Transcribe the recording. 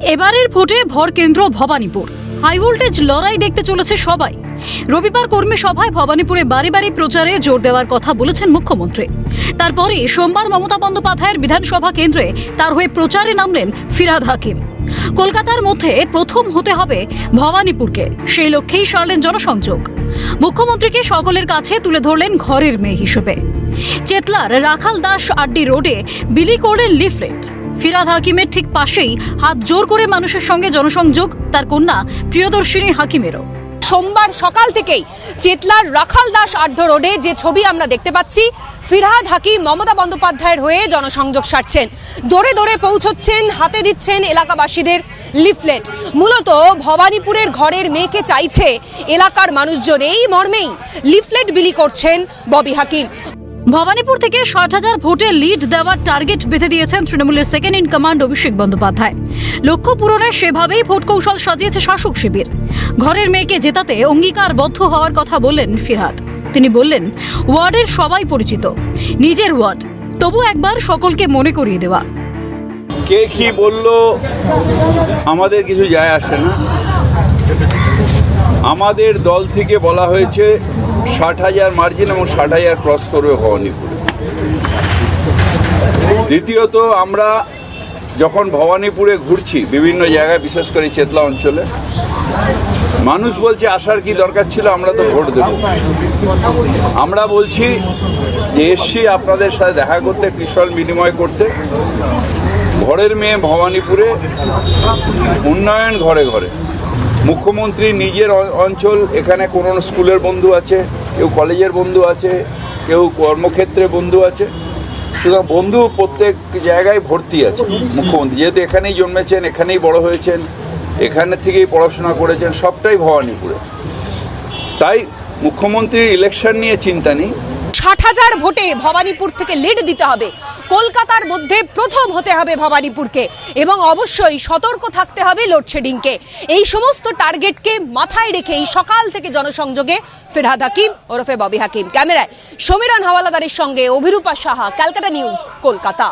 এবারের ভোটে ভর কেন্দ্র ভবানীপুর। হাই ভোল্টেজ লড়াই দেখতে চলেছে সবাই। রবিবার কর্মী সভায় ভবানীপুরে বাড়ি বাড়ি প্রচারে জোর দেওয়ার কথা বলেছেন মুখ্যমন্ত্রী। তারপরে সোমবার মমতা বন্দ্যোপাধ্যায়ের বিধানসভা কেন্দ্রে তার হয়ে প্রচারে নামলেন ফিরহাদ হাকিম। কলকাতার মধ্যে প্রথম হতে হবে ভবানীপুরকে, সেই লক্ষ্যেই সারলেন জনসংযোগ। মুখ্যমন্ত্রীকে সকলের কাছে তুলে ধরলেন ঘরের মেয়ে হিসেবে। চেতলার রাখাল দাস আড্ডি রোডে বিলি করলেন লিফলেট। ফিরহাদ হাকিমের ঠিক পাশেই হাত জোর করে মানুষের সঙ্গে জনসংযোগ তার কন্যা প্রিয়দর্শিনী হাকিমেরও। সোমবার সকাল থেকেই চেতলার রাখাল দাস আড্ডা রোডে যে ছবি আমরা দেখতে পাচ্ছি, ফিরহাদ হাকিম মমতা বন্দ্যোপাধ্যায়ের হয়ে জনসংযোগ সারছেন, দৌড়ে দৌড়ে পৌঁছচ্ছেন, হাতে দিচ্ছেন এলাকাবাসীদের লিফলেট। মূলত ভবানীপুরের ঘরের মেয়েকে চাইছে এলাকার মানুষজন, এই মর্মেই লিফলেট বিলি করছেন ববি হাকিম। ভবানীপুর থেকে 60,000 ভোটে লিড দেওয়ার টার্গেট বেঁধে দিয়েছেন তৃণমূলের second in command Abhishek Bandyopadhyay. লক্ষ্য পূরণে সেভাবেই ভোট কৌশল সাজিয়েছে শাসক শিবির। ঘরের মেয়েকে জেতাতে অঙ্গীকারবদ্ধ হওয়ার কথা বললেন ফিরহাদ। তিনি বললেন, ওয়ার্ডের সবাই পরিচিত, নিজের ওয়ার্ড, তবু একবার সকলকে মনে করিয়ে দেওয়া। কে কি বলল আমাদের কিছু যায় আসে না। আমাদের দল থেকে বলা হয়েছে 60,000 মার্জিন এবং 60,000 ক্রস করবে ভবানীপুরে। দ্বিতীয়ত, আমরা যখন ভবানীপুরে ঘুরছি বিভিন্ন জায়গায়, বিশেষ করে চেতলা অঞ্চলে, মানুষ বলছে আসার কি দরকার ছিল, আমরা তো ভোট দেব। আমরা বলছি যে এসছি আপনাদের সাথে দেখা করতে, কুশল বিনিময় করতে। ঘরের মেয়ে ভবানীপুরে উন্নয়ন ঘরে ঘরে। মুখ্যমন্ত্রী নিজের অঞ্চল, এখানে কোনো স্কুলের বন্ধু আছে, কেউ কলেজের বন্ধু আছে, কেউ কর্মক্ষেত্রে বন্ধু আছে, সুতরাং বন্ধু প্রত্যেক জায়গায় ভর্তি আছে। মুখ্যমন্ত্রী যেহেতু এখানেই জন্মেছেন, এখানেই বড় হয়েছেন, এখানে থেকেই পড়াশোনা করেছেন, সবটাই ভবানীপুরে। তাই মুখ্যমন্ত্রীর ইলেকশন নিয়ে চিন্তা নেই। 60,000 ভোটে ভবানীপুর থেকে লিড দিতে হবে, কলকাতার মধ্যে প্রথম হতে হবে ভবানীপুরকে, এবং অবশ্যই সতর্ক থাকতে হবে লোডশেডিংকে। এই সমস্ত টার্গেটকে মাথায় রেখেই সকাল থেকে জনসংযোগে ফিরহাদ হাকিম ওরফে ববি হাকিম। ক্যামেরায় সমীরণ হাওলাদারের সঙ্গে অভিরূপা সাহা, ক্যালকাটা নিউজ, কলকাতা।